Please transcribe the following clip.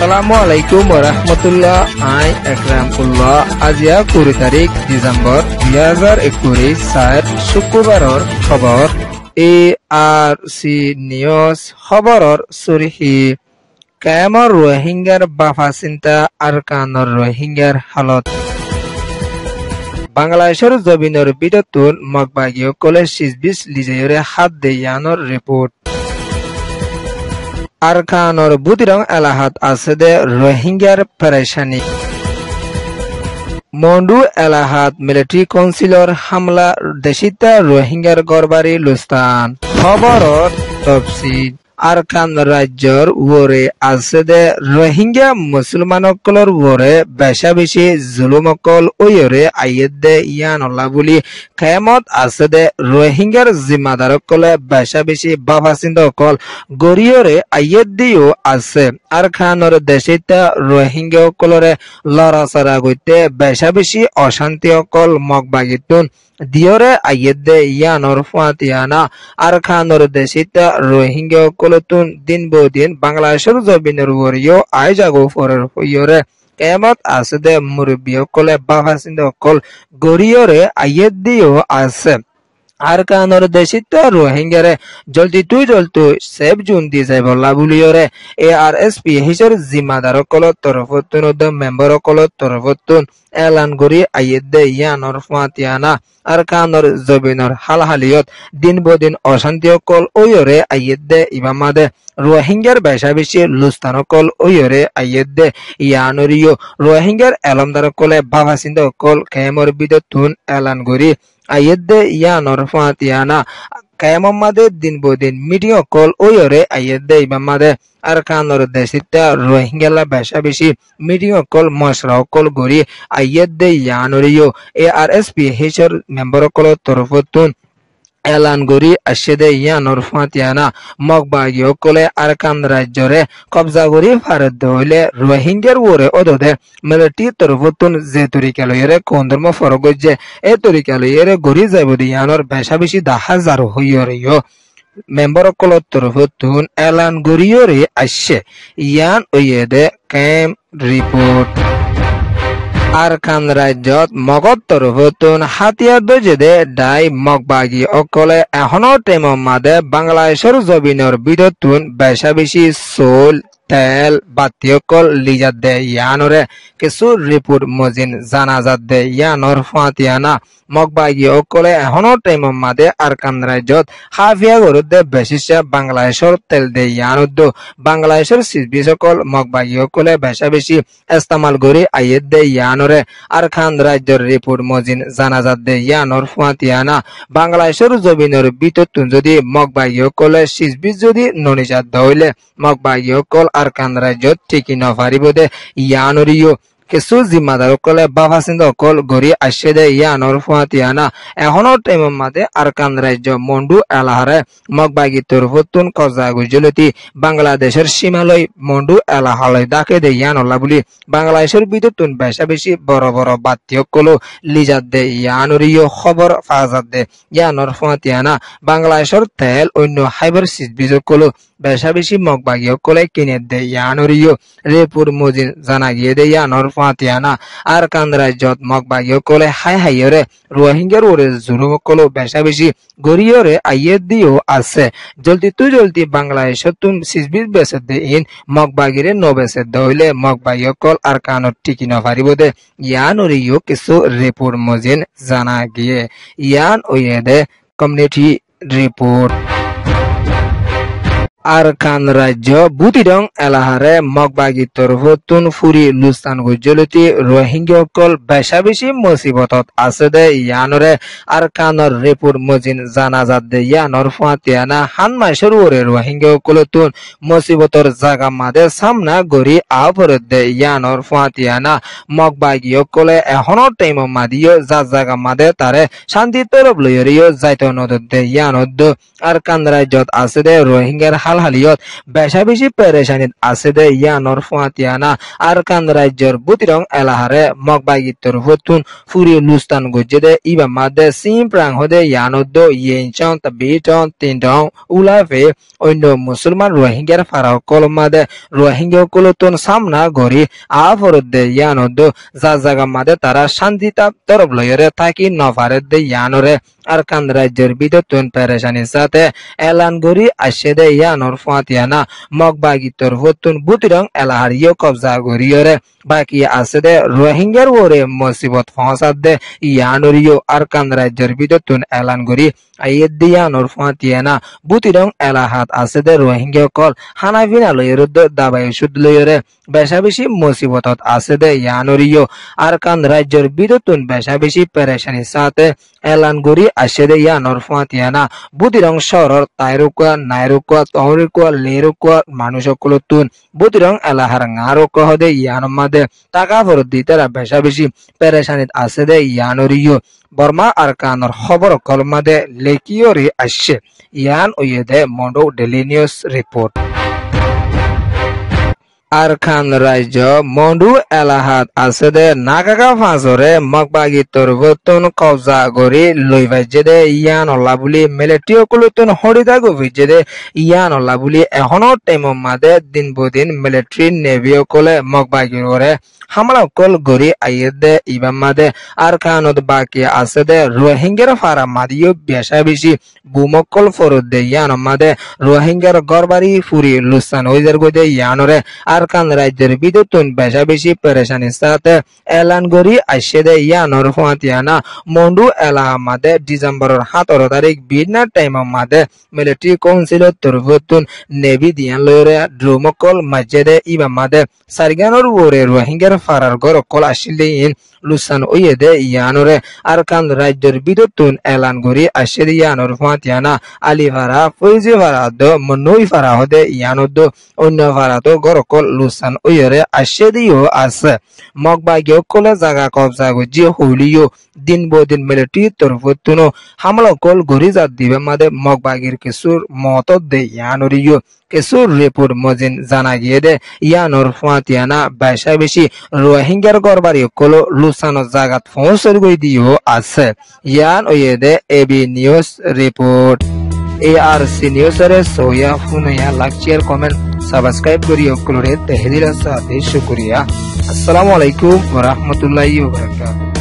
আসসালামু আলাইকুম ওরহমতুল্লাহ। আই একরামুল্লাহ। আজিয়া 20 তারিখ ডিসেম্বর 2021 সাইট শুক্রবাৰৰ খবৰ ARC নিউজ খবৰৰ চুৰহি কায়ামৰ রোহিঙ্গার বাফা চিন্তা আরকানৰ রোহিঙ্গার হালত বাংলাদেশের জমিনের বিদ্যুৎ মগবাগীয় কলেজ 20 লিজেয়রে হাত দেয়ানোর রিপোর্ট আরকানোর বুদিরং এলাহাত আছে দে রোহিঙ্গার পেরেশানি মন্ডু এলাহাত মিলিটারি কাউন্সিলর হামলা দেশিতা রোহিঙ্গার গড়বাড়ি লুস্তান খবরর তফসিল আরকান রাজ্যর ওরে আছে দে রোহিঙ্গা মুসলমানসকলৰ ওরে বেশা বেশি জুলুমকল ওয়রে আইয়েদ দে ইয়ানল্লা বুলি কেমত আছে দে রোহিঙ্গার জিম্মাদারসকলে বেশা বেশি বাফাচিন্দসকল গরিয়রে আইয়েদ দিও আছে আরকানৰ দেশিতা রোহিঙ্গাসকলরে লড়াচড়া গইতে বেশা বেশি অশান্তিসকল মগবাগিতুন দিয়রে আইয়েদে ইয়ানর ফাতিয়ানা আরকানোর দেশিতা রোহিঙ্গা কলতুন দিন বদিন বাংলাদেশের জমিনের ওরিও আইজাগো ফরের হইয়রে কেমত আছে দে মুরব্বী কলে বাফাচিন্দ কল গরিয়রে আইয়েদিও আছে আরকানোর দেশিতা রোহিঙ্গারে জলদি সেফ জোন দি যাই বলা বুলিয়রে ARSP হিসের জিম্মাদার কলত তরফতুন মেম্বার কলত তরফতুন এলান করি আইয়েদে ইয়ানর ফাতিয়ানা আরকানোর জবিনর হালহালিয়ত দিন বদিন অশান্তি কল ওয়রে আইয়েদে ইবামাদে রোহিঙ্গার বেশা বেশি লুস্তান কল ওয়রে আইয়েদে ইয়ানরিও রোহিঙ্গার এলমদার কলে বাফাচিন্দ কল কেমর বিদতুন এলান করি আইয়েদে ইয়ানর ফাতিয়ানা কায়ামাদে দিন বদিন মিটিং কল ওয়রে আইয়েদে ইবামাদে আরকানোর দেশিতা রোহিঙ্গালা বেশা বেশি মিটিং কল মশরা কল গরি আইয়েদে ইয়ানরিও ARSP হিসের মেম্বার কল তরফতুন এলান গরি আশেদে ইয়ানর ফাতিয়ানা মগবাগীয় কলে আরকান রাজ্যরে কবজা করি ভারত হইলে রোহিঙ্গার ওরে অদদে মিলিটারি তরফতুন যে তরিকালয়েরে কোন ধর্ম ফরক যে এ তরিকালয়েরে গরি যাইব ইয়ানর বেশা বেশি 10,000 হইয়রিও মেম্বার কলত তরফতুন এলান গরিয়রে আসছে ইয়ান ওয়েদে ক্যাম রিপোর্ট আরকান রাজ্যত মগত তরফতুন হাতিয়ার দজেদে ডাই মগবাগী অকলে এখনো টেমম মাদে বাংলাদেশের জবিনের বিদ্যুৎ বেশা বেশি সোল তেল বাতিয়কল লিজাত দে ইয়ানরে কিছু রিপোর্ট মজিন জানাজাত দে ইয়ানর ফাতিয়ানা মগবাগী অকলে এখনো টেমম মাদে আরকান রাজ্যত হাফিয়া গরুত দে বেশিসা বাংলাদেশের তেল দে ইয়ানুদ্দ বাংলাদেশের সিজবি সকল মগবাগী অকলে বেশা বেশি ইস্তেমাল করি আইয়েদ দে ইয়ানরে আরকান রাজ্যের রিপোর্ট মজিন জানাজাত দে ইয়ানর ফাতিয়ানা বাংলাদেশের জমিনের বিদ্যুৎ যদি মগবাগী অকলে সিজবি যদি ননিজাত হইলে মগবাগী অকল আরকান রাজ্যত ঠিকই নফারিব দে ইয়ানরিও কিছু জিম্মাদার কলে বাফাচিন্দ কল গড়ি আসছে দে ইয়ানর ফাতিয়ানা এখনো টেমম মাদে আরকান রাজ্য মন্ডু এলাহারে মগবাগী তরফতুন কজা গুজলতি বাংলাদেশের সীমালয় মন্ডু এলাহালয় ডাকে দে ইয়ানল্লা বুলি বাংলাদেশের বিদ্যুৎ বেশা বেশি বড় বড় বাতিয়ক কলো লিজাত দে ইয়ানরিও খবর ফাজাত দে ইয়ানর ফাতিয়ানা বাংলাদেশের তেল অন্য হাইবার সিজবিজক কলো বেশা বেশি মগবাগী কলে কিনে দে ইয়ানরিও রেপুর মজিন জানা গিয়ে দে ইয়ানর ফাতিয়ানা আরকান রাজ্যত মগবাগী কলে হাইয়রে রোহিঙ্গার ওরে জুলুম কলো বেশা বেশি গরিয়রে আইয়েদ দিও আছে জলদি বাংলাদেশতুন সিজবিজ বেসে দে ইন মগবাগীরে নবেসে দইলে মগবাগী কল আরকানত টিকি নফারিব দে ইয়ানরিও কিছু রেপুর মজিন জানা গিয়ে ইয়ান ওয়েদে কমিউনিটি রিপোর্ট আরকান রাজ্য বুতিরং এলাহারে মগবাগী তরফতুন ফুরি লুস্তান গুজলতি রোহিঙ্গাসকল বেশা বেশি মুসিবতত আছে দে ইয়ানরে আরকানর রিপোর্ট মজিন জানাজাত দে ইয়ানর ফাতিয়ানা হান মাইসর ওরে রোহিঙ্গাসকলতুন মুসিবতর জাগা মাদে সামনা গরি আফরত দে ইয়ানর ফাতিয়ানা মগবাগীসকলে এখনো টাইম মাদিও যা জাগা মাদে তারে শান্তি তরফ লইরিও যাইত নদত দে ইয়ানদ আরকান রাজ্যত আছে দে রোহিঙ্গার হালহালিয়ত বেশা বেশি পেরেশানিত আছে দে ইয়ানোর ফাতিয়ানা আরকান রাজ্যর বুতিরং এলাহারে মগবাগিত্তর হতুন ফুরি লুস্তান গজ্জে দে ইবা মাদে সিম প্রাং হদে ইয়ানোদ্দ ইয়েনচন তাবিটন তিনটং উলাফে অন্য মুসলমান রোহিঙ্গার ফারাও কলমাদে রোহিঙ্গা কলতন সামনা গরি আফরদ দে ইয়ানোদ্দ যা জায়গা মাদে তারা শান্তিতা তরফ লয়রে থাকি নফারেদ দে ইয়ানোরে আরকান রাজ্যের বিদতুন পেরেশানির সাথে এলান গরি আসে দে ইয়ানোর ফাতিয়ানা মগবাগিত্তর হতুন বুতিরং এলাহার ইয় কবজা গরিয়রে বাকি আছে দে রোহিঙ্গার ওরে মুসিবত ফসাদ দে ইয়ানোরিও আরকান রাজ্যের বিদতুন এলান গরি আইয়েদ দে ইয়ানোর ফাতিয়ানা বুতিরং এলাহাত আছে দে রোহিঙ্গা কল হানাফিনা লয়রুদ্দ দাবাই সুদ লয়রে বেশা বেশি মুসিবতত আছে দে ইয়ানোরিও আরকান রাজ্যের বিদতুন বেশা বেশি পেরেশানির সাথে এলান গরি আসে দে ইয়ানোর ফাতিয়ানা বুতিরং শহরের তাইরুকা নাইরুকা তহরিকা লেরুকা মানুষকলতুন বুতিরং এলাহার ngaruka হদে ইয়ানোর মাদে টাকা ফেরত দিতেরা বেশা বেশি পেরেশানিত আছে দে ইয়ানোরিও বর্মা আরকানোর খবর কলমাদে লেকিওরি আসছে ইয়ান ওয়েদে মন্ডো ডেইলি নিউজ রিপোর্ট আরকান রাজ্য মন্ডু এলাহাত আছে দে নাগাগা ফাঁসরে মগবাগিত্তর বর্তন কবজা গরি লই ভাজ্যে দে ইয়ান অল্লা বুলি মিলিটারি কুলুতুন হরিদা গভিজ্যে দে ইয়ান অল্লা বুলি এখনো টাইম মাদে দিন বদিন মিলিটারি নেভি কলে মগবাগির ওরে হামলা কল গরি আইয়েদ দে ইবাম মাদে আরকানত বাকি আছে দে রোহিঙ্গার ফারা মাদিও বেশা বেশি বুমকল ফরদ দে ইয়ান মাদে রোহিঙ্গার গরবারি ফুরি লুসান ওইজার গদে ইয়ানরে আরকান রাজ্যের বিদ্যুতুন বেশা বেশি পেরেশানির সাথে এলান গরি আসে দে ইয়ানোর ফাতিয়ানা মন্ডু এলাহা মাদে ডিসেম্বরের 17 তারিখ বিনা টাইম মাদে মিলিটারি কাউন্সিলত তরফতুন নেভি দিয়ান লয়রে ড্রোমকল মসজিদে ইবা মাদে সারগানোর ওরে রোহিঙ্গার ফারার গর কল আসিলে ইন লুসান ওয়েদে ইয়ানোরে আরকান রাজ্যের বিদ্যুতুন এলান গরি আসে দে ইয়ানোর ফাতিয়ানা আলী ফারা ফৈজি ফারা দ মনুই ফারা হদে ইয়ানোদ অন্য ফারা তো গর কল লুসান ওয়রে আসে দিও আছে মগবাগিও কলে জায়গা কবজা গজি হলিও দিন বদিন মিলিটারি তরফতুনো হামলা কল গরি জাত দিবে মাদে মগবাগির কিছুর মত দে ইয়ানোরিও কিছুর রিপোর্ট মজিন জানা গিয়ে দে ইয়ানোর ফাতিয়ানা বেশা বেশি রোহিঙ্গার গরবারি কল লুসানো জায়গাত পৌঁছর গই দিও আছে ইয়ান ওয়েদে এবি নিউজ রিপোর্ট ARC নিউজরে সোয়া ফুনয়া লাইক শেয়ার কমেন্ট সাবস্ক্রাইব করিও কলরে তেহদির সাথে শুকরিয়া আসসালামু আলাইকুম ওয়া রাহমাতুল্লাহি ওয়া বারাকাতুহু।